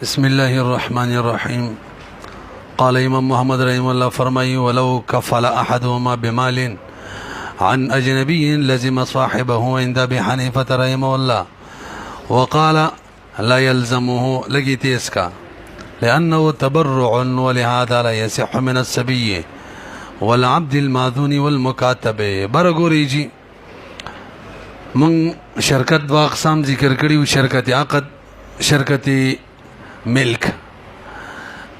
بسم الله الرحمن الرحيم. قال امام محمد رحمه الله فرمائي ولو كفل احدهما بمال عن اجنبي لزم صاحبه عند ابي حنيفه رحمه الله وقال لا يلزمه لقيت اسكا لانه تبرع ولهذا لا يصح من السبي والعبد الماذون والمكاتب. برغوري جي من شرکت و اقسام ذکر کړي، شرکت عقد، شرکت ملک.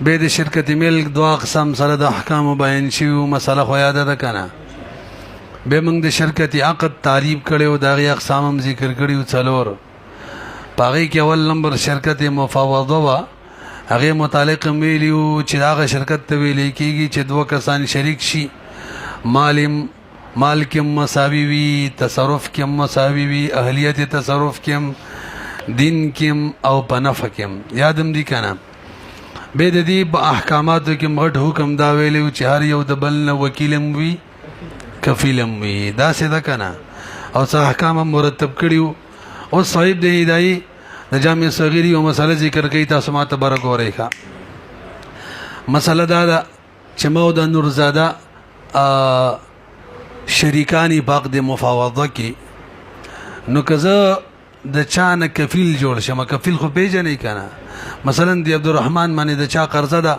به د شرکت ملک دو اقسام سره د احکام بیان شوی، مسله خو یاد ده کنه. به موږ د شرکت عقد تعریف کړي او دغه اقسام هم ذکر کړي او څلور. پاره کې اول نمبر شرکت مفوضه وا، هغه متعلق ویلیو چې هغه شرکت ته ویل کېږي چې دوه کسان شریک شي، مال کې مساوي وي، تصرف کې مساوي وي، اهلیت تصرف کې، دین کې او په نفع کې. یادم دي کنه. به د دې په احکاماتو کې مغټ حکم دا ویلو چې هر یو د بل نه وکیلم وي، کفیلم وي. دا څه ده کنه. او څه احکام مرتب کړیو. او صاحب د هدايه د جامع صغیری او مسله ذکر کوي، تاسو ماته برک اورئ ښه. مسله دا ده چې مو د نورزاده شریکانی باغ د مفاوضه کې، نو کزه د چا نه کفیل جوړ شم، کفیل خو پیژنې کنه. مثلا دی عبدالرحمن باندې د چا قرضه ده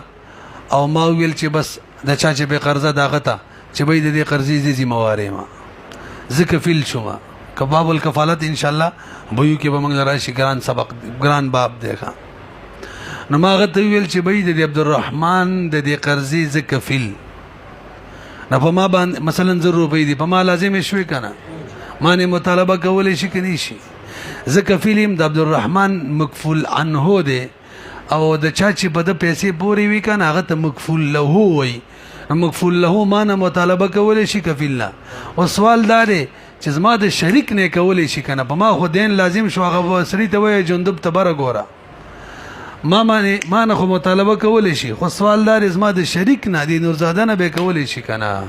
او ما ویل چې بس د چا چې به قرضه داغه ته چې به د دې قرضې دي ذمہواره ما زه کفیل شوم. کباب الکفالت ان شاء الله بویو کې به موږ راشي، ګران سبق، ګران باب دی ښه. نو ما هغه ته ویل چې به د عبدالرحمن د دې قرضې زه کفیل نه، په ما باندې مثلا 100 روپۍ دي، په ما لازم شوي کنه، ما نه مطالبه کولی شي کني شي. زه کفیلم د عبدالرحمن مکفول عنه دی، او د چا چې په د پیسې پورې وي کنه هغه ته مکفول له وي. مکفول له ما نه مطالبه کولی شي کفیل نه. او سوال دا دی چې زما د شریک نه کولی شي کنه، په ما خو دین لازم شو، هغه سړي ته وایي جندب ته بره ګوره، ما نه خو مطالبه کولی شي. خو سوال دا دی زما د شریک نه دی نورزاده نه به کولی شي کنه.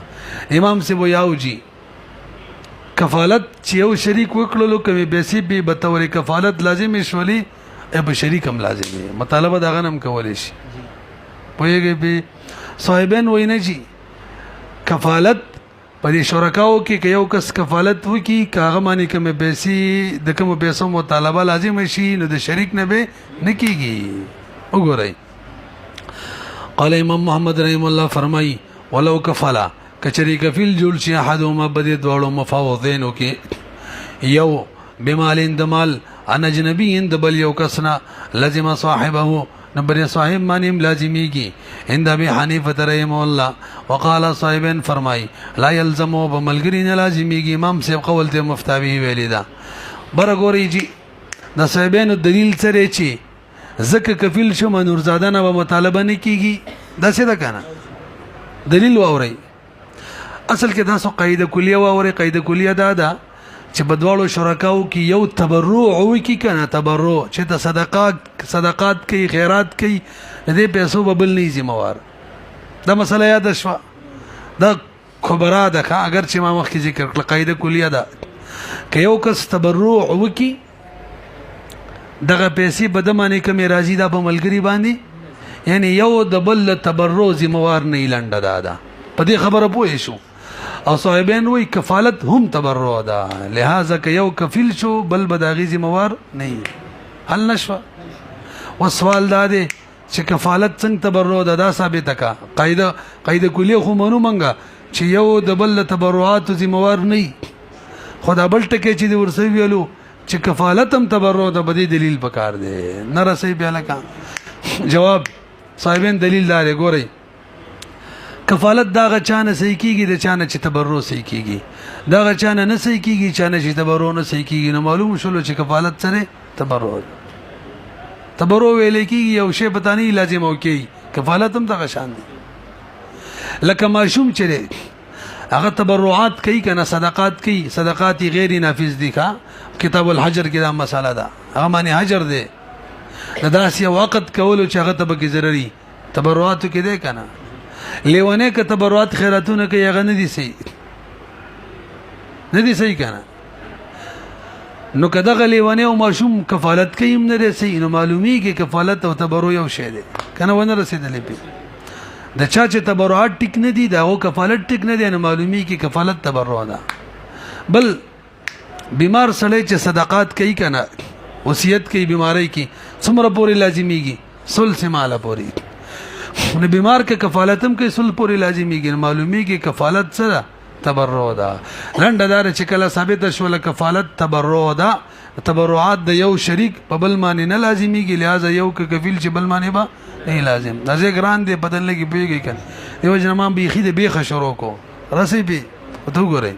امام سی ویاو جی کفالت چې یو شریک وکړلو کوي بیسی به بتور کفالت لازم شولي، به شریک هم لازم وي، مطالبه دا غنم کولی شي. پوهیږي به صاحبین وینه جی کفالت په دې شرکاو کې یو کس کفالت وکي، کاغه معنی کوم بیسی د کوم بیسو مطالبه لازم شي، نو د شریک نه به نکیږي. وګورئ قال امام محمد رحم الله فرمای ولو کفلا کچری کفیل جوړ شي احدهما بده دوړو مفاوضینو کې، یو بمالین د مال ان اجنبی د بل یو کسنا لازم صاحبه نبر صاحب مانیم لازمیږي. عند ابي حنیفه رحمه الله وقال صاحبین فرمای لا يلزم بملګری نه لازمیږي. امام صاحب قول ته مفتاوی ویلی دا. برګوري جی د صاحبین دلیل سره چی زکه کفیل شوم نورزاده نه مطالبه نه کیږي، دا څه ده کنه. دلیل واوري. اصل کې دا سو قاعده کلیه واوري. قاعده کلیه دا ده چې بدواړو شرکاو کې یو تبرع وکي کنه، تبرع چې د صدقات کوي، خیرات کوي، دې پیسو ببل نه ذمہوار. دا مسله یاد شوه، دا خبره ده. اگر چې ما مخکې ذکر کړل قاعده کلیه ده، که یو کس تبرع وکي دغه پیسې بدمانه کمې راځي دا په ملګری باندې، یعنی یو د بل تبرع ذمہوار نه لنډه ده. په دې خبره پوه شو. او صاحبین وی کفالت هم تبرع ده، لہذا که یو کفیل شو بل بداغی ذمہوار نه حل نشو. وسوال دا دی چې کفالت څنګه تبرع ده، دا ثابت کا. قاعده کلیه خو منو منګه چې یو د بل تبرعات ذمہوار نه، خدا بل ټکی چې ورسوي ویلو چې کفالت هم تبرع ده، بدی دلیل پکار دی نه رسې بیا لکه جواب. صاحبین دلیل دار ګورئ کفالت دا غچانه صحیح کیږي، د چانه چې تبرع صحیح کیږي، دا غچانه نه صحیح کیږي، چانه چې تبرع نه صحیح کیږي. نو معلوم شول چې کفالت سره تبرع ویل کیږي، یو شی پتا نه لازم او کی کفالت هم دغه شان دي. لکه ماشوم چې هغه تبرعات کوي کنه، صدقات کوي، صدقات غیر نافذ دي ښا. کتاب الحجر کې دا مساله ده، هغه معنی حجر دی د داسې وخت کولو چې هغه تبه کې ضروري تبرعات کې دی کنه. لیوانه که تبرعات خیراتونه کوي هغه نه دي صحیح، نه دي صحیح کنه. نو که دغه لیونی او ماشوم کفالت کوي هم نه رسي نو معلومیږي کفالت او تبرع یو شی دی کنه ونه رسېدلی پې د چا چې تبرعات ټیک نه دي د هغو کفالت ټیک نه دی نو معلومیږي کفالت تبرع ده. بل بیمار سړی چې صدقات کوي کنه وصیت کوي بیماری کې څومره پورې لازمیږي ثلث ماله پورې نو بیمار کې کفالت هم کوي ثلث پورې لازمیږي معلومیږي کفالت سره تبرع ده. لنډه دار چې کله ثابت شول کفالت تبرع ده تبرعات د یو شریک په بل باندې نه لازمیږي لہذا یو کفیل چې بل باندې به نه لازم دغه ګران دی بدل لګي پیږي کنه دیو جنمان بیخي د بیخ شروع کو رسې به وته ګورئ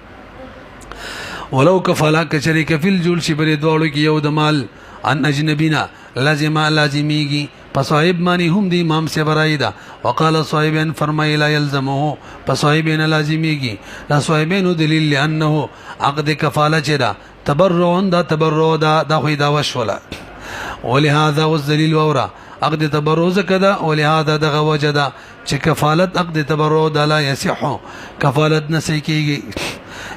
ولو کفالا کچری کفیل جول شي بری دوړو کې یو د مال ان اجنبینا لازمیږي پصاحب مانی هم دی امام سے برایدا وقال صاحبین فرمای لا يلزمه پصاحبین لازمیږي دا صاحبین دلیل لانه عقد کفاله چدا تبرع دا خو دا وشولا ولهذا والدلیل ورا عقد تبرع زکدا ولهذا دغه وجدا چې کفالت عقد تبرع دا لا يصح کفالت نسی کیږي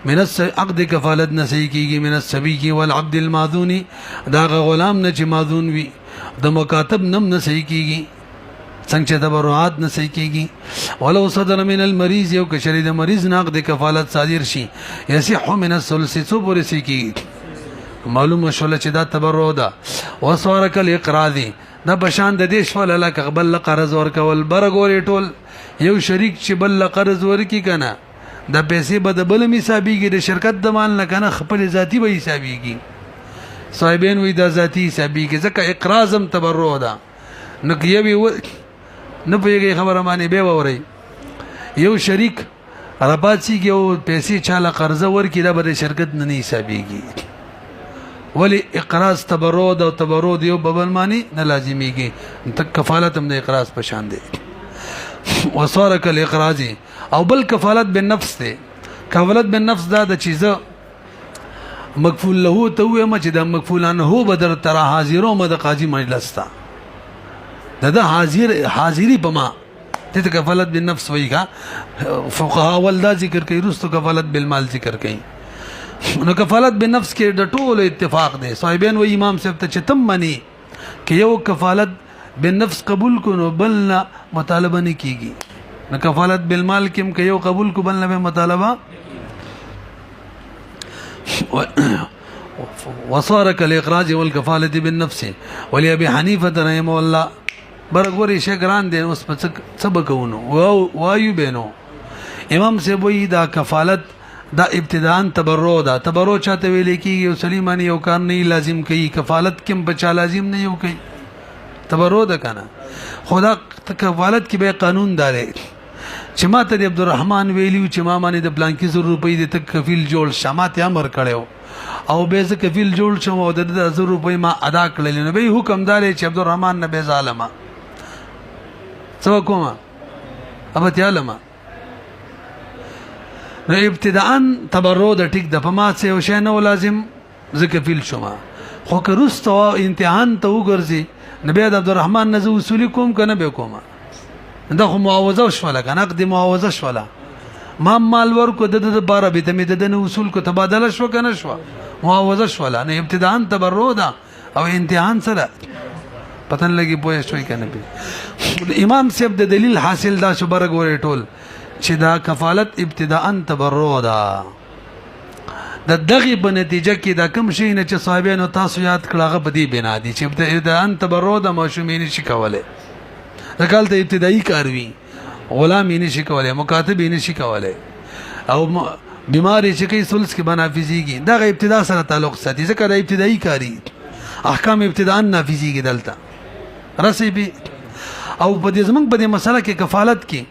من عقد کفالت نسی کیږي من السبی والعبد الماذون دا غلام نه چې ماذون وي د مکاتب نم نه صحیح کیږي څنګه چې تبرعات نه صحیح کیږي ولو صدر من المریض یو کشری د مریض ناق د کفالت صادر شي یصح من الثلث څو پورې صحیح کیږي معلومه شول چې دا تبرع ده وصارک الاقراض دا بشان د دې شول لکه قبل قرض ورکول برګوري ټول یو شریک چې بل قرض ورکی کنه د پیسې به د بل حسابيږي د شرکت د مال نه کنه خپل ذاتی به حسابيږي صاحبین وی دا ذاتی حسابي کې ځکه اقرازم تبرع ده نو کیوي نه پیږي خبره معنی به ووري یو شریک رپاتسی کې او پیسې چاله قرض ورکی دا به شرکت نه حسابيږي ولی اقراض تبرع ده او تبرع دی او ببل معنی نه لازمیږي تک کفالت هم د اقراض په شان دی وصارک الاقراض او بل کفالت بالنفس ده کفالت بالنفس دا د چیزه مکفول له ته وې ما چې د مکفولان هو بدر تر حاضرو مد قاضي مجلس تا د حاضری پما ته کفالت بالنفس وای کا فقها ولدا ذکر کوي رستو کفالت بالمال ذکر کوي نو کفالت بالنفس کې د ټولو اتفاق دی صاحبین و امام صاحب ته چتم منی کې یو کفالت بالنفس قبول کو نو بل نه مطالبه نه کیږي نو کفالت بالمال کې کې یو قبول کو بل نه مطالبه وصارك الاقراض والكفاله بالنفس ولابي حنيفه رحمه الله برګوري شګران دي اوس په سبقونو وایو بینو امام سے وی دا کفالت دا ابتداء تبرع دا تبرع چاته ویل کیږي سلیمانی یو کار نه لازم کوي کفالت کم بچا لازم نه یو کوي تبرع دا کنه خدا کفالت کې به قانون دار چې ماته د عبدالرحمن ویلیو چې ما باندې د بلانکی 100 روپۍ د تک کفیل جوړ شمات امر کړو او به ز کفیل جوړ شوم او د 100 روپۍ ما ادا کړل نو به حکم دار چې عبدالرحمن نه به ظالما څو کومه ابه تعلم نو ابتداء تبرع د ټیک د پما څه او شی نه لازم ز کفیل شوم خو که رستو امتحان ته وګرځي نبی عبدالرحمن نه اصول کوم کنه به کومه دا خو معاوضه شوله کنه عقد معاوضه شوله ما مال ورکو د بارا به تمه د اصول کو تبادله شو کنه شو معاوضه شوله نه ابتداء تبرع ده او امتحان سره پتن لګي پوهه شوي کنه به امام صاحب د دلیل حاصل دا شو برګوري ټول چې دا کفالت ابتداء تبرع ده د دغه په نتیجه کې دا کوم شي نه چې صاحبانو تاسو یاد کړه په دې بنا دي چې ابتداء تبرع د ماشومین شي کوله دکال ته ابتدایي کاروي غلام یې نشي کولای مکاتب یې نشي کولای او بیماری چې کوي ثلث کې بنافذيږي دا ابتدا سره تعلق ساتي ځکه دا ابتدایي کاری احکام ابتداء نافذيږي دلته رسي بي او په دې زمنګ په دې مسله کې کفالت کې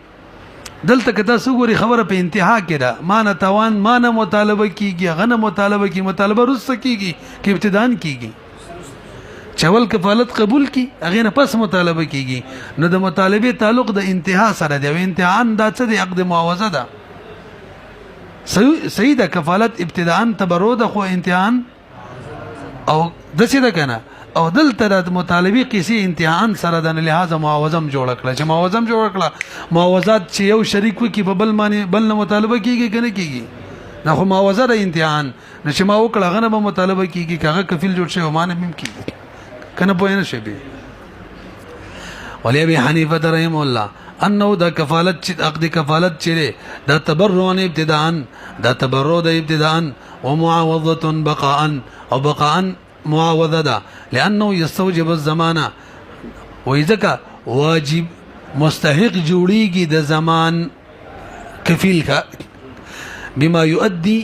دلته کدا سګوري خبره په انتها کې ده مان توان مان مطالبه کیږي غنه مطالبه کی مطالبه رس کیږي کې ابتداء کیږي چول کفالت قبول کی اغه نه پس مطالبه کیږي نو د مطالبه تعلق د انتها سره دی او امتحان دا څه دی عقد معاوضه ده صحیح ده کفالت ابتداء تبرع ده خو امتحان او د څه ده کنه او دلته د مطالبه قصې امتحان سره د لحاظ معاوضه جوړ کړه چې معاوضه جوړ کړه معاوضات چې یو شریک کی په بل معنی بل نه مطالبه کیږي کنه کیږي دا خو معاوضه د امتحان نشه ما وکړه غنه به مطالبه کیږي کاغه کفیل جوړ شي او مان هم کیږي کنه پوه نه شي به ولی ابي حنیفه رحم الله انه دا کفالت چې عقد کفالت چره دا تبرع ابتداء دا تبرع د ابتداء ومعاوضه بقاء او بقاء معاوضه ده لانه يستوجب الزمانه وإذا واجب مستحق جوړیږي د زمان کفیل کا بما يؤدي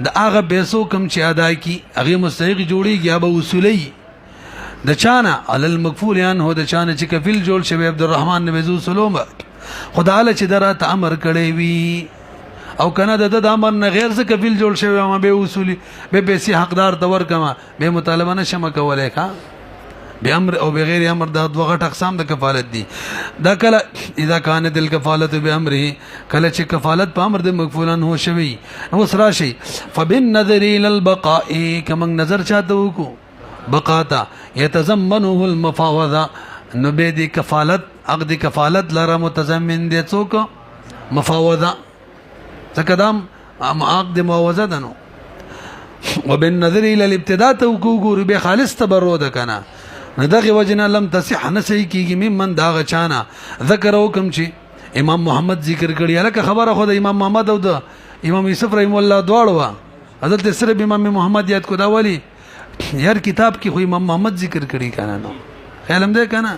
د هغه پیسو کم چې ادا کی هغه مستحق جوړیږي ابو وصولي د چانه علی المغفور هو د چانه چې کفیل جوړ شوی عبدالرحمن نبی سلام خدای له چې دراته امر کړی وی او کنه د امر نه غیر څه کفیل جوړ شوی ما به وصولي به پیسې حقدار تور کما به مطالبه نشم کولای کا بامر او بغیر امر د دوه غټ اقسام د کفالت دي دا کله اذا كانت الكفاله بامره کله چې کفالت په امر د مغفولن هو شوی نو سره شي فبالنظر الى البقاء کما نظر چاته وکړو بقاتا يتضمنه المفاوضه نو به د کفالت عقد کفالت لره متضمن دي څوک مفاوضه تقدم عقد معاوضه ده نو وبالنظر الى الابتداء وګورو به خالص تبرع ده کنه دغه وجنه لم تصح نسی کیږي ممن دا غچانا ذکر حکم چې امام محمد ذکر کړی الکه خبره خو د امام محمد او د امام یوسف رحم الله دواړو حضرت سره امام محمد یاد کو دا ولی یار کتاب کې خو امام محمد ذکر کړی کنه نو خیال هم ده کنه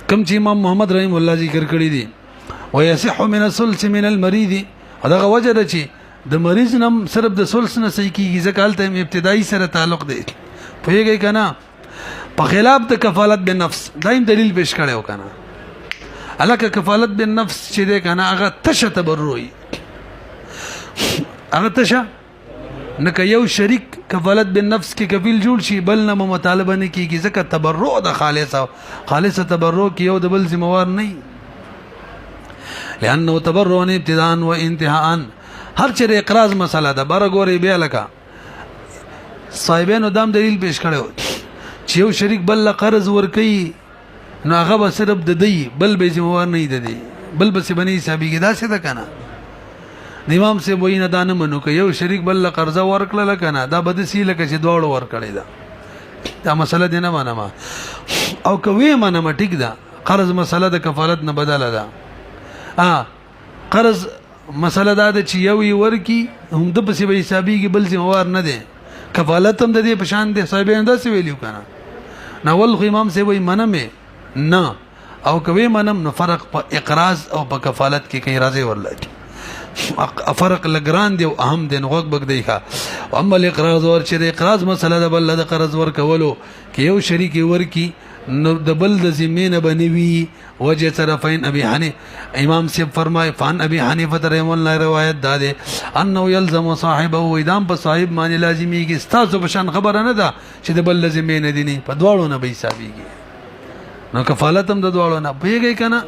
کم چې امام محمد رحم الله ذکر کړی دي ويصح من الثلث من المريض دغه وجه ده چې د مریض نم صرف د ثلث نه صحیح کیږي ځکه حالت ابتدایي سره تعلق دی پوهیږي کنه په خلاف د کفالت بالنفس دایم دلیل پیش کړو کنه الکه کفالت بالنفس چې ده کنه هغه تشه تبرعي هغه تشه نه یو شریک کفالت بالنفس کې کفیل جوړ شي بل نه مطالبه نه کیږي ځکه تبرع د خالصه تبرع کې یو د بل ذمہوار نه لانه تبرع ابتداء و انتهاء هر چیرې اقراض مسله ده بار ګوري بیا لکه صاحبانو دام دلیل پیش کړو چې یو شریک بل قرض ورکي نو هغه به صرف د دی بل به ذمہوار نه دی بل به بني حسابي کې دا څه ده کنه امام سے وای نه دانه منو که یو شریک بل قرض ورکړل کنه دا بد سی لکه چې دوړ ورکړی دا مسله دی نه مانما او کوي مانما ټیک ده قرض مسله د کفالت نه بدله ده قرض مسله دا چې یو ورکی هم د پسې به حسابي کې بل ذمہوار نه دی کفالت هم د دې پشان دي صاحبین دا څه ویلیو کنه نو ول امام سے وای منم نه او کوي منم نو فرق په اقراض او په کفالت کې کوي راځي ورلای فرق لګران دی او اهم دی نو وګ بګ دی ښا اما الاقراض ور چې اقراض مسله د بل د قرض ور کولو کې یو شریک ورکی نو د بل د زمینه بنوي وجه طرفین ابي حنیفه امام سے فرمای فان ابي حنیفه رحم الله روایت داده انه يلزم صاحبه ويدام په صاحب معنی لازمي کی استاد بشان خبره نه ده چې د بل زمینه دي نه په دواړو نه به حسابيږي نو کفالت هم د دواړو نه پیږي کنه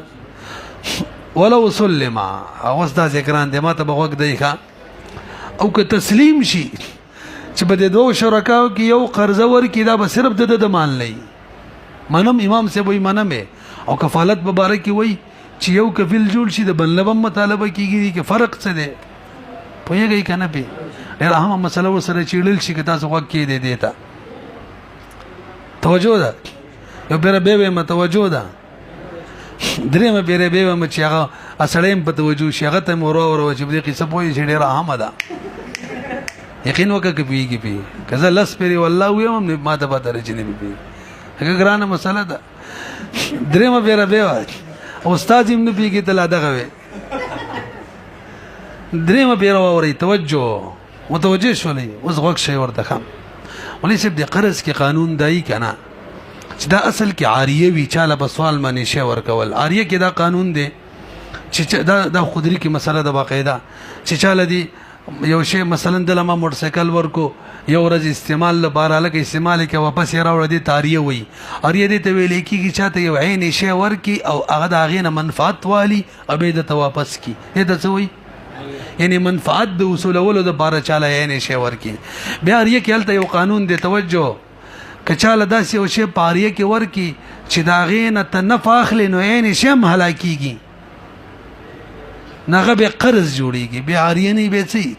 ولو سلم او استاد ذکران دې ماته بغوګ دی ښا او که تسلیم شي چې په دې دوه شرکاو کې یو قرض ورکی دا به صرف د مال نه منم امام سے وای منم او کفالت مبارک وای چې یو کفیل جوړ شي د بلبم مطالبه کیږي کې فرق څه دی پوهیږي کنه په ډېر اهم مسله وسره چیړل شي که تاسو وګ کې دی دیتا توجه ده یو بیر به متوجه ده درېمه بیر به م چې هغه اصلیم په توجه شي هغه ته مور او چې دې قصه پوي چې ډېر اهم ده یقین وکړه کې پیږي پی کزه لس پیری والله ویم ما ته پته رچنه پی هغه ګرانه مسله ده درېمه بیر به استاد یې نه پیږي تل دغه درېمه بیر اوري توجه متوجه شولې اوس غوښ شي ورته خام ولې چې د قرض کې قانون دای کنه چې دا اصل کې عاریه وی چاله په سوال باندې شی ورکول عاریه کې دا قانون دی چې دا خودري کې مسله د باقاعده چې چاله دی یو شی مثلا د لمه موټر سایکل ورکو یو ورځ استعمال لپاره لکه استعمال کې واپس راوړل دي تاریه وي اریه دې ته ویل کېږي چاته یو عین شی ورکی او هغه د هغې نه منفعت والی ابې د ته واپس کی دې ته څه وایي یعنی منفعت د وصولولو د باره چاله عین شی ورکی بیا اریه کې هلته یو قانون دی توجه که چاله داسې یو شی په اریه کې ورکی چې د هغې نه ته نفع اخلي نو عین شی هم هلاکېږي ناغه به قرض جوړیږي، به عاریه نه به څه.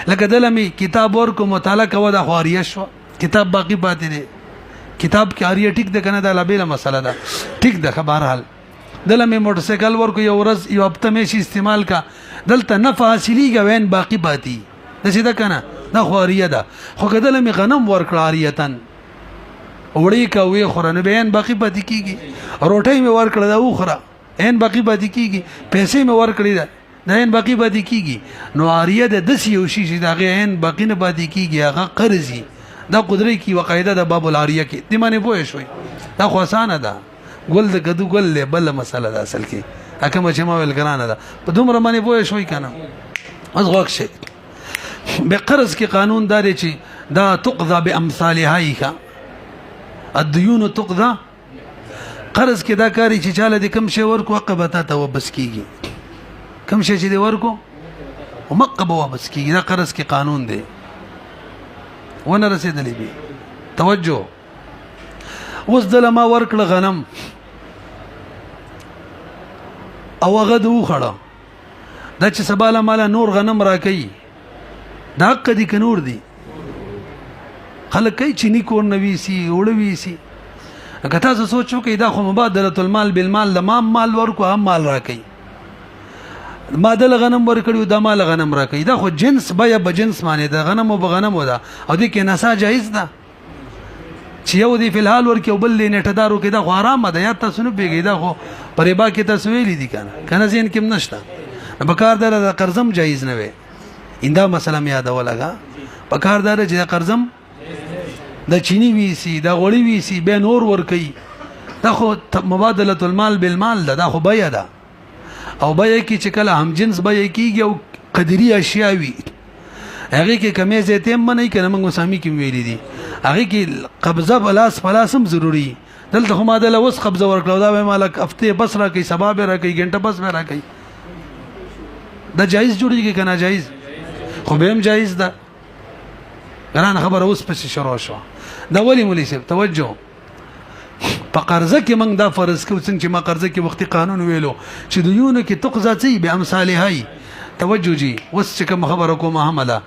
لکه دلمه کتاب ورکو مطالعه کوه د عاریه شو، کتاب باقی پاتې دی. کتاب کې عاریه ټیک ده کنه، دا لا بیل مسله ده، ټیک ده. بهرحال دلمه موټر سایکل ورکو یو ورځ یو هفته مې استعمال کا، دلته نفع حاصلېږي وین باقی پاتې د څه ده کنه، دا خو عاریه ده. خو کدل می غنم ورکړه عاریتن وړي کا وی خورنه بیان باقی پاتې کیږي، روټي می ورکړه دا وخره عین باقی پاتې کیږي، پیسې می ورکړې ده دا عین باقی پاتې کیږي. نو عاریه د دس یو شی چې دا عین باقی نه پاتې کیږي هغه قرضي. دا قدرت کی وقاعده د باب العاریه کې دی باندې پوه شوي. دا خو اسانه ده، ګل د کدو ګل له بل مسله ده اصل کې اکه چې ما ویل ګرانه ده په دومره باندې پوه شوي کنه. اوس غوښ شي به قرض کې قانون دار چې دا تقضى بامثالها کا الديون تقضى. قرض کې دا کاری چې چاله د کم شی ورکو عقبته ته وبس کیږي، کم شی چې دی ورکو ومقبه وبس کیږي. دا قرض کې قانون دی ونه رسیدلې بي. توجه. اوس دل ما ورکړه غنم او هغه دو خړه دا چې سباله مالا نور غنم راکې دا حق دي که نور دي؟ خلک کوي چې نیکور نوي سي وړوي سي. که تاسو سوچ وکړئ دا خو مبادله المال بالمال د ما مال ورکو هم مال راکې، ما دل غنم ورکړو دا مال غنم راکې، دا خو جنس بیا به جنس معنی ده، غنم او بغنم ده او دې کې نسا جایز ده چې یو دی فلحال ورکې او بل نیټدارو کې دا خو حرام ده. یا تاسو نه پیږئ دا خو پرېبا کې تاسو ویلي دي کنه ځین کې نشته. بکار دار د قرضم جایز نه وي انده مسله مې یاد ولګه. بکار دار چې قرضم د چینی وی سي دا غوړی وی سي به نور ورکې، دا خو مبادله المال بالمال ده، دا خو بیا ده. او بیا کې چې کله هم جنس بیا کېږي او قدري اشیاء وي هغه کې کمې زیاتې منې کنه موږ سامي کې ویلي دي هغه کې قبضه بلاس فلاسم ضروری. دلته خو ما دله وس قبضه ورکړو دا به مالک هفته بس را کوي، سبا به را کوي، غنټه بس به را کوي. دا جایز جوړیږي کنه جایز؟ خو به هم جایز ده. ګران خبر اوس پس شروع شو. دا ولی مولوی صاحب توجه. په قرضه کې موږ دا فرض کوو څنګه چې ما قرضه کې وختي قانون ویلو چې دیونه کې تقضا څه به امثالها. توجه جی وس چې کوم خبره کومه حمله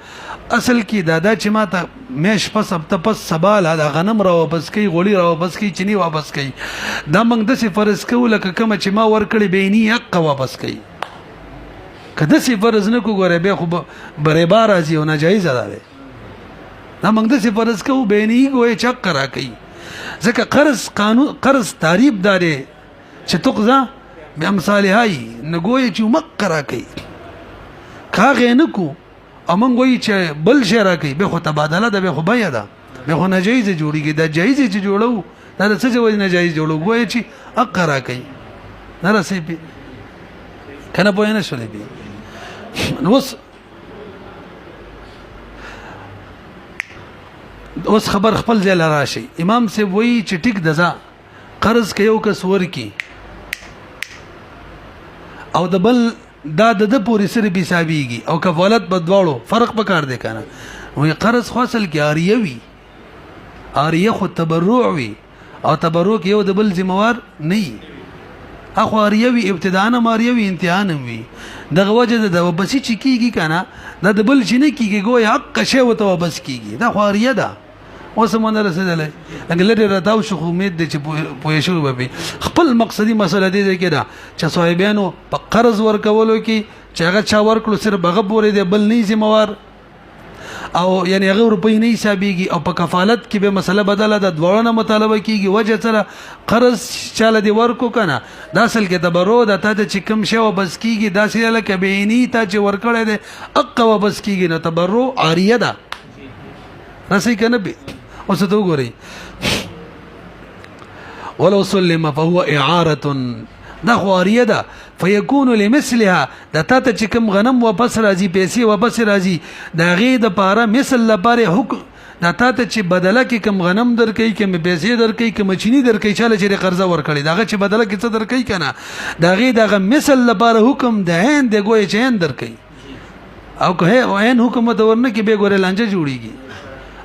اصل کې دادا چې ما ته مېش پس هفته پس سبال دا غنم را واپس کوي، غوړي را واپس کوي، چینی واپس کوي. دا موږ د څه فرض کوو لکه کوم چې ما ورکړي بینی حق واپس کوي. کله څه فرض نه کو غره به خو بره بار راځي او ناجایز ده. دا موږ د څه فرض کوو بینی کوی چک کرا کوي. ځکه قرض قانون قرض تعریف داري چې تقضا بامثالها نګوي چې مقرا کوي کاغه نه کو امون وای چې بل شي راکې به خو تبادله ده، به خو بیا ده، به خو ناجایز جوړیږي. دا جایز چې جوړو دا څه ځوي ناجایز جوړو وای چې اقرا کوي نه رسې په کنه پوه نه شولې بي. نو اوس خبر خپل ځای راشي. امام سی وای چې ټیک دزا قرض کې یو کس ورکی او د بل دا د پوری سره به حسابيږي او کفالت بدواړو فرق پکار دی کنه. وې قرض خو اصل کې عاریه وي، عاریه خو تبرع وي او تبرع کې یو د بل ذمہوار نه. اخو عاریه وي ابتداء نه عاریه وي انتهاء نه وي. دغه وجه د وبسي چې کیږي کنه دا د بل چې نه کیږي ګویا حق شی وته وبس کیږي. دا خو عاریه ده. اوس مونږ رسیدلې لکه لري راتاو شو امید دي چې پوه شو به خپل مقصدی مسله دي کې دا چې صاحبانو په قرض ورکولو کې چې هغه چا ورکړو سره بغه پورې دی بل نه ذمہوار او یعنی هغه روپۍ نه حسابيږي او په کفالت کې به مسله بدله ده، دوړه نه مطالبه کیږي. وجه سره قرض چاله دی ورکو کنه دا اصل کې تبرو د ته چې کم شی وبس کیږي دا سره لکه بینی ته چې ورکړې ده اق وبس کیږي. نو تبرو عاریه ده رسې کنه به اوس ته وګورئ. ولو سلم فهو اعاره دا خواریه ده فیکون لمثلها د ته چې کوم غنم واپس راځي پیسې واپس راځي دا غي د پاره مثل لپاره حکم دا ته چې بدله کې کوم غنم درکې کوم پیسې درکې کوم چینی درکې چاله چې قرضه ورکړي دا چې بدله کې څه درکې کنه دا غي دغه مثل لپاره حکم ده هند دی ګوي چې هند درکې او که عین حکومت ورنه کې به ګوره لانجه جوړيږي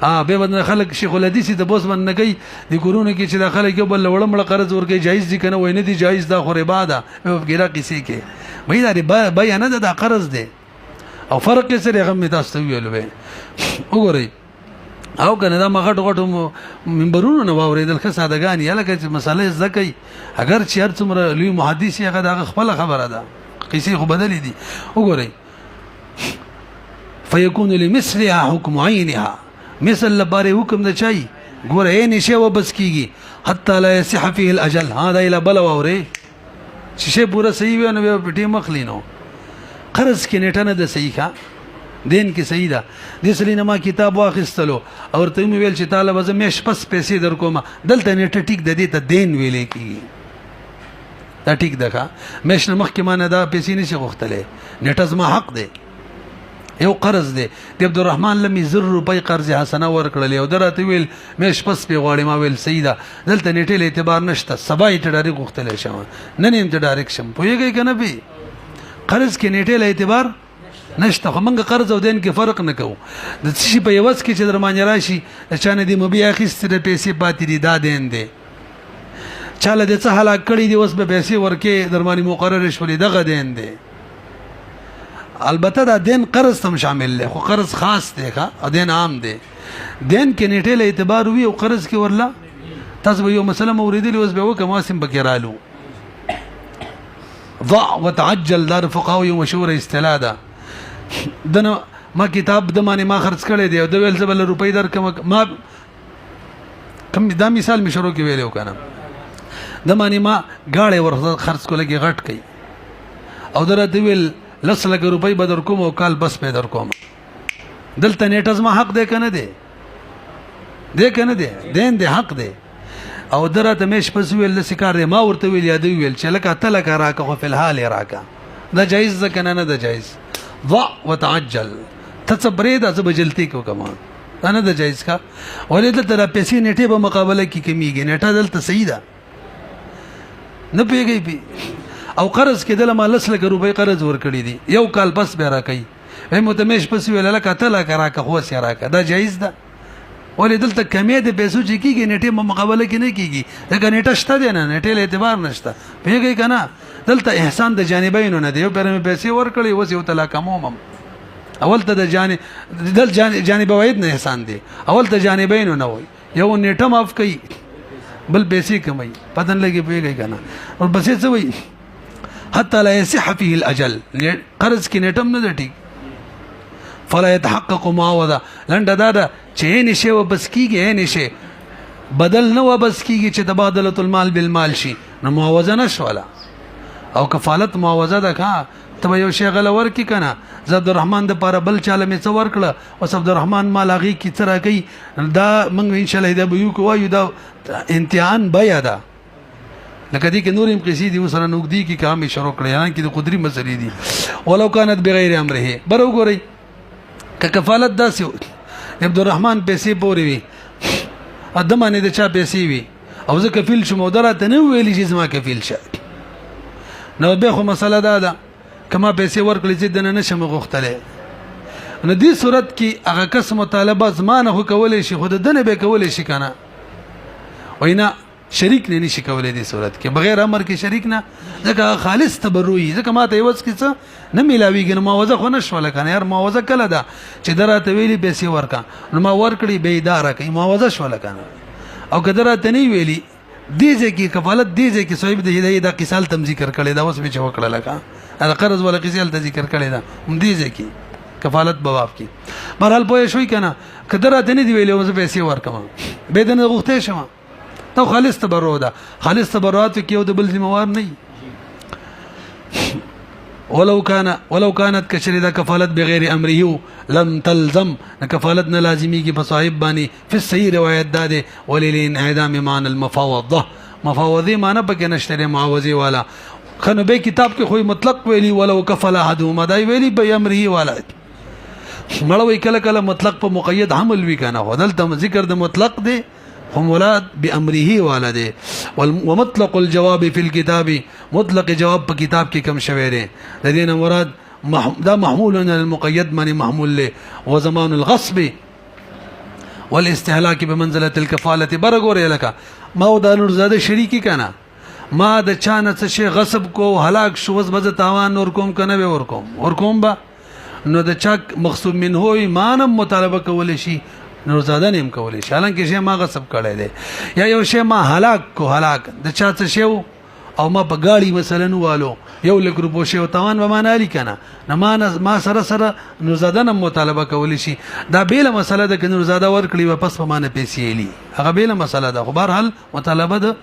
به بدن خلک شیخ الحدیث ته بوس من نه کوي د کورونه کې چې د خلک یو بل وړم قرض ورکړي جایز دي کنه وای نه دي جایز دا خو ربا ده وګړه کیسې کې وای دا ربا بیان نه دا قرض دی او فرق یې سره غو تاسو ویلو به وګورئ او کنه دا مغټ غټو منبرونو نو اوریدل ښه سادهګان یا لکه چې مسالې زکې اگر چې هر څومره لوی محدث یې هغه خپل خبره ده قصې خو بدلې دي وګورئ فیکون لمثلها حکم عینها مثل لپاره حکم د چای ګوره یې نشه و بس کیږي حتی لا يصح فيه الاجل ها دا اله بل اوره چې شی پورا صحیح وي نو پټي مخلینو قرض کې نیټه نه د صحیح ښه دین کې صحیح ده د سلینه ما کتاب واخیستلو او ته مې ویل چې طالب از مې شپس پیسې در کوم دلته نیټه ټیک د دې ته دین ویلې کیږي دا ټیک ده ښه مې شنه مخکې ما نه دا پیسې نشي غوښتلې نیټه زما حق دی یو قرض دی د عبدالرحمن لمی 100 روپۍ قرض حسنه ورکړلې او درته ویل مې شپس په غواړم ما ویل صحیح ده دلته نیټه له اعتبار نشته سبا یې ډایرک غوښتلې شم نن یې ډایرک شم پوهیږئ کنه به قرض کې نیټه له اعتبار نشته خو موږ قرض او دین کې فرق نه کوو د څه په یوس کې چې درمانه راشي چانه دی مبي اخیستره پیسې پاتې دي دا دین دی چاله د څه هلاک کړي دی اوس به پیسې ورکې درمانه مقرره شولې دغه دین دی البته دا دین قرض هم شامل دی خو قرض خاص دی ښه دین عام دی دین کې نیټه له اعتبار وي او قرض کې ورلا تاسو یو مسله موریدلی اوس به وکم واسم بکرالو ضع وتعجل دار فقهاوی مشهور اصطلاح ده دنه ما کتاب د معنی ما خرڅ کړی دی او د ویل زبل روپۍ در ما کم دا مثال می شروع کې ویلو کنه د معنی ما گاړې ور خرڅ کولې کې غټ کړي او درته ویل 10 لک روپۍ بدر کوم او کال بس په در کوم دلته نیټز ما حق دی کنه دی کنه دی دین دی حق دی او درته مش پس ویل سکار دی ما ورته ویل یا دی ویل چې لکه تلک راکه خو په الحال راکه دا جایز ده کنه نه ده جایز ضع وتعجل تصبرید از بجلتی کو کما انا د جایز کا ولې د تر پیسې نیټه په مقابله کې کمیږي نیټه دلته صحیح ده نه پیږي پی او قرض کې دله ما 10 لک روپۍ قرض ور کړی دي یو کال بس به راکې هم متمش پس ویل لکه تل راکه خو سي راکه دا جایز ده ولې دلته کمی د پیسو چې کیږي نیټه په مقابله کې نه کیږي دا نیټه شته دی نه نیټه له اعتبار نشته پیږي کنه دلته احسان د جانبینو نه دی یو پر مې پیسې ور کړی وس یو طلاق مومم اول ته د جانب واحد نه احسان دی اول ته جانبینو نه وي یو نیټه معاف کوي بل پیسې کمای پتن لګي پیږي کنه او بس څه وي حتى لا يصح فيه الاجل قرض کې نیټم نه ټیک فلا يتحقق معاوضه لنډه دا چې نشه و بس کیږي نشه بدل نه و بس کیږي چې تبادله المال بالمال شي نو معاوضه نشوله او کفالت معاوضه ده ښه ته یو شی غل ورکی کنه ز عبدالرحمن د پاره بل چاله می څور کړه او عبدالرحمن مال هغه کی تر کوي دا موږ ان شاء الله دا به یو کوو دا امتحان بیا ده لکه دې کې نورم قصې دي وسره نوګدي کې کام شروع کړي یان کې د قدرت مسلې دي ولو كانت بغیر امره برو ګوري ک کفالت داسې عبدالرحمن پیسې پوري وي ادمانه د چا پیسې وي او زه کفیل شوم درته نه ویلې چې زما کفیل شه نو به خو مسله ده کما پیسې ورکړي چې دنه نشم غوښتلې نو دې صورت کې هغه کس مطالبه زمانه هو کولې شي خود دنه به کولې شي کنه وینا شریک نه نشي کولای دې صورت کې بغیر امر کې شریک نه ځکه خالص تبرعي ځکه ماته یوز کې څه نه ملاويږي نو معاوضه خو نشول کنه یار معاوضه کله ده چې دراته ویلي پیسې ورکا نو ما ورکړي به اداره کوي معاوضه شول کنه او کدرته نه ویلي دې ځکه کفالت دې ځکه صاحب دې دا قصال تم ذکر کړي دا اوس به چې وکړه لکه دا قرض ولا قصال ته ذکر کړي دا هم دې ځکه کفالت بواب کی مرحل پوه شوي کنه کدرته نه دی ویلي اوس پیسې ورکما به دنه غوښته شمه تو خالص تبرع ده خالص تبرعات کې یو د بل ذمہوار نه ولو كانت كشريده كفالت بغیر امره لم تلزم كفالت نه لازمي کې بصاحب باندې په صحیح روایت ده وللين اعدام مان المفاوضه مفاوضه معنی پکې نشته معاوضه والا خنو به کتاب کې خو مطلق ویلي ولو كفل احدهما دای ویلي به امره والا مړوي کله کله مطلق په مقید حمل وی کنه ودلته ذکر د مطلق دی هم ولاد بأمره والده ومطلق الجواب في الكتاب مطلق جواب په کتاب کې کم شوی دی د دې نه مراد دا محمول على المقيد معنی محمول له وزمان الغصب والاستهلاك بمنزله الكفاله برګورې لکه ما او د نورزاده شریکی کنه ما د چانه څه شی غصب کو هلاک شو وز بز تاوان ور کوم کنه به ور کوم با نو د چا مقصود من هوی مانم مطالبه کول شي نورزاده نیم کول شي حالانکه شی ما غصب کړی دی یا یو شی ما هلاک کو هلاک د چا څه شی او ما په گاڑی مثلا والو یو لک روپو شی او تاوان به معنا لري کنه نه ما سره نورزاده نم مطالبه کول شي دا بیل مسله ده ک نورزاده ور کړی واپس په معنی پیسې لی هغه بیل مسله ده خو بهر حال مطالبه ده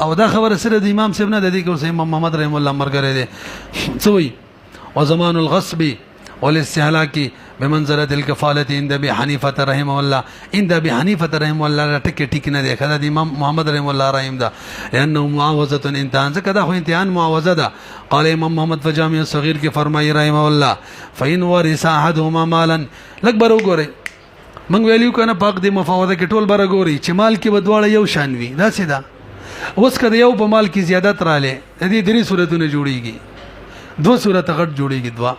او دا خبره سره د امام صاحب نه د دې کو امام محمد رحم الله مرګره دي سوی او زمان الغصب والاستهلاك بمنزله الكفاله عند ابي حنيفه رحمه الله عند ابي حنيفه رحمه الله ټک نه دی خدای د امام محمد رحم الله رحم ده لانه معاوضه امتحان څخه دا خو امتحان معاوضه ده قال امام محمد فجامع الصغير کې فرمایي رحمه الله فإن ورث احدهما مالا لکبر وګوره موږ ویلیو کنه پاک دی مفاوضه کې ټول بر ګوري چې مال کې بدواړه یو شان وي دا سیدا اوس کده یو په مال کې زیادت رااله د دې درې صورتونه جوړیږي دو صورت غټ جوړیږي دوا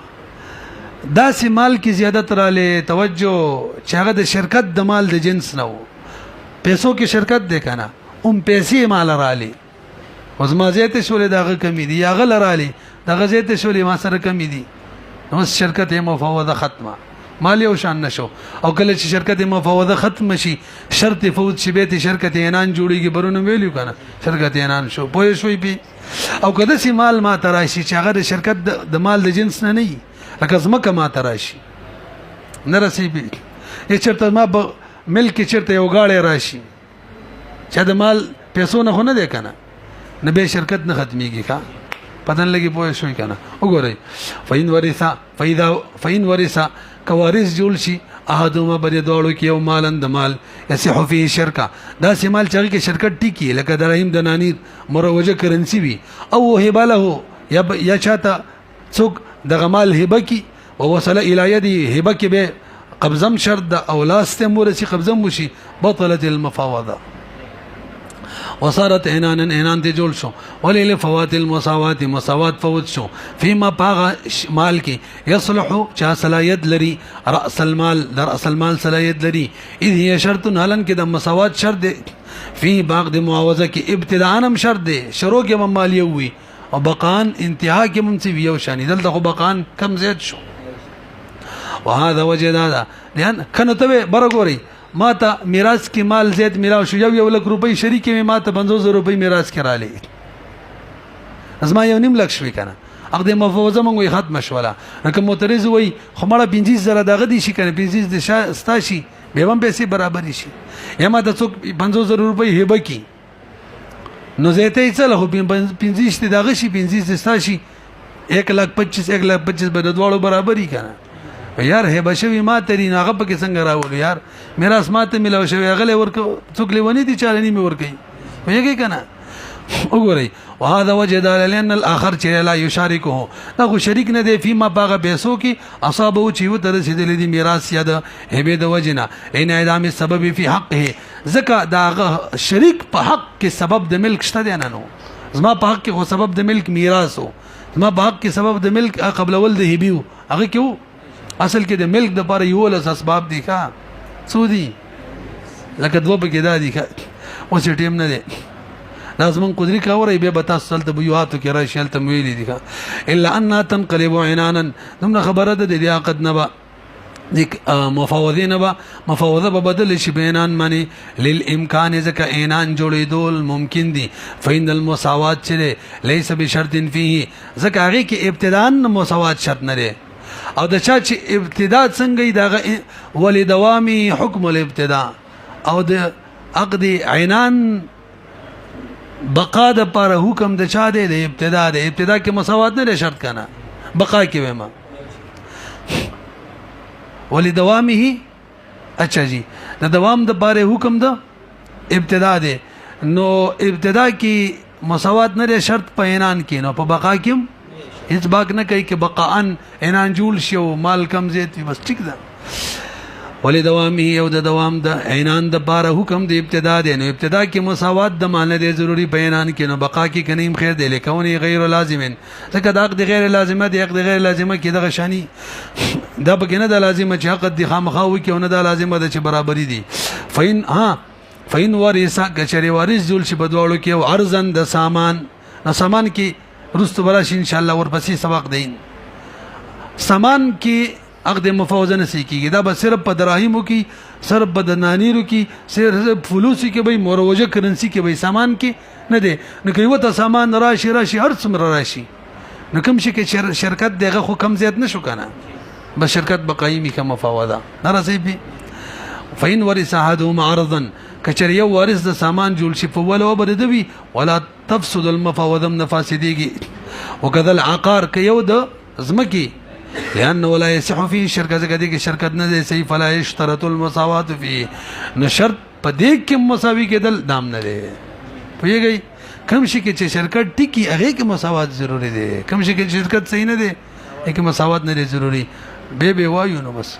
دا سی مال کی زیادت را لے توجہ چاہے د شرکت د مال د جنس نہ ہو پیسوں کی شرکت دے کنا پیسې مال را لے وزما زیت شولې دغه کمی دی یا غل را لے دغه زیت شولې ما سره کمی دی نو شرکت مفاوضه ختمه مال یو شان نشو او کله چې شرکت مفاوضه ختم شي شرط فوت شي به شرکت اعلان جوړیږي برونه ویلو کنه شرکت اعلان شو پوه شوي پی او کله چې مال ما تراشي چې هغه شرکت د مال د جنس نه نه لکه زمکه ما تراشي نه رسی پی یا چرته ما ملک چرته یو غاړه راشي چې د مال پیسو نه خونه دی کنه نه به شرکت نه ختميږي کا پتن لګي پوه شوي کنه وګورئ فین ورثا کوارث جوړ شي احدهما بری دوړو کې یو مالن د مال یصح فيه شرکا دا سیمال چې کې شرکت ټیکی لکه دراهم د نانی مروجه کرنسی وی او هبه له یا چاته څوک دغه مال هبه کی او وصل الى يدي هبه کی به قبضم شرط د اولاست مورسی قبضم وشي بطلت المفاوضه وصارت عنان ته جوړ شو ولل فوات المساوات مساوات فوت شو فيما باغ مال کې يصلح چا صلاحيت لري راس المال در اصل مال صلاحيت لري اذ هي شرط هلن کې د مساوات شرط دی فی باغ د معاوضه کې ابتداء هم شرط دی شروع کې مال یو وي او بقان انتها کې منصب یو شان دلته خو بقان کم زیات شو وهذا وجه دا لان کنه ته برګوري ما ته میراث کې مال زیات میراث شو یو لک روپۍ شریک می ما ته 500 روپۍ میراث کړاله ازما یو نیم لک شوي کنه اګ د مفوضه مونږ ختم شولا رقم معترض وای خو مړه 25000 دغه دي شي کنه 250 د ستاشي به هم پیسې برابر شي یا ما ته څوک 500 روپۍ هبه کی نو زیته چل خو 25 دغه شي 25 ستاشي 125 به د دوړو برابرۍ کنه یار هبه شوی ما تری ناغه په کې څنګه راول یار میراث ماته ملو شوی غلې ورک څوک لیونی دي چالنی می ورکي ویږي کنه وګورئ وهذا وجه لان الاخر چې لا یشارکه دا شریک نه دی فيما باغ پیسو کې اصابو چې و در رسیدلې دي میراث یا د هبه د وجنه ان اعدام سبب فی حقه زکه دا شریک په حق کې سبب د ملک شته دی نه نو زما په حق کې خو سبب د ملک میراث او زما په حق کې سبب د ملک قبل ول د هبیو هغه کیو اصل کې د ملک د لپاره یو له اسباب دي کا سودی لکه دوه بګی دا دي کا اوس ټیم نه دی لازم قدرت کاوري به بتا سلت بيواتو کې را شل تمویل دي کا الا ان تنقلب عنانا ضمن خبره د دې عقد نه با ديك مفاوضين با مفاوضه بدل شي بینان معنی للامکان ذکا اعنان جوړیدول ممکن دي فإن المساوات چره ليس بشرط فيه ذکا هغه کې ابتداء مساوات شرط نه لري او د چا چې ابتداء څنګه دغه ولې دوامي حکم الابتداء او د عقد عنان بقا د پر حکم د چا دی د ابتداء کې مساوات نه شرط کنه بقا کې وما ولې دوامه اچھا جی د دوام د باره حکم د ابتداء دی نو ابتداء کې مساوات نه شرط په عنان کې نو په بقا کې هیڅ باک نه کوي چې بقاءن عنان جوړ شي او مال کم زیات بس ټیک ده ولدوامه او د دوام د عنان د بار حکم د ابتدا دی نو ابتدا کې مساوات د معنی دی ضروری په عنان کې نو بقا کې کنیم خیر دی لکونی غیر لازمن ځکه دا حق د غیر لازمه دی حق د غیر لازمه کې دغه شانی دا پکې نه د لازمه چې حق د خامخا وي کې نه د لازمه د چې برابرۍ دي فین ورثه کچری وارث جول شي بدواړو کې او ارزن د سامان نو سامان کې رستو براش ان شاء الله ورپسې سبق دین سامان کې عقد مفاوضه نسی کیږي دا به صرف په دراهمو کې صرف په دنانیرو کې صرف فلوسي کې به مروجه کرنسی کې به سامان کې نه دی نو کوي وته سامان راشي هر څومره راشي نو کوم شي کې شرکت دغه خو کم زیات نشو کنه بس شرکت بقایمی کا مفاوضه ناراضي به فین ورث احدهم عرضا کچر یو وارث د سامان جوړ شي په ولا وبدوي ولا تفسد المفاوضه نفاسديږي وکذا العقار کې یو د زمکی لأنه ولا يصح فيه شرکت کې کې شرکت نه دی صحیح فلا يشترط المساوات فيه نو شرط په دې کې مساوي کېدل دام نه دی پوهیږي کوم شي کې چې شرکت ټکی هغه کې مساوات ضروری دی کوم شي کې شرکت صحیح نه دی کې مساوات نه دی ضروری به وایو نو بس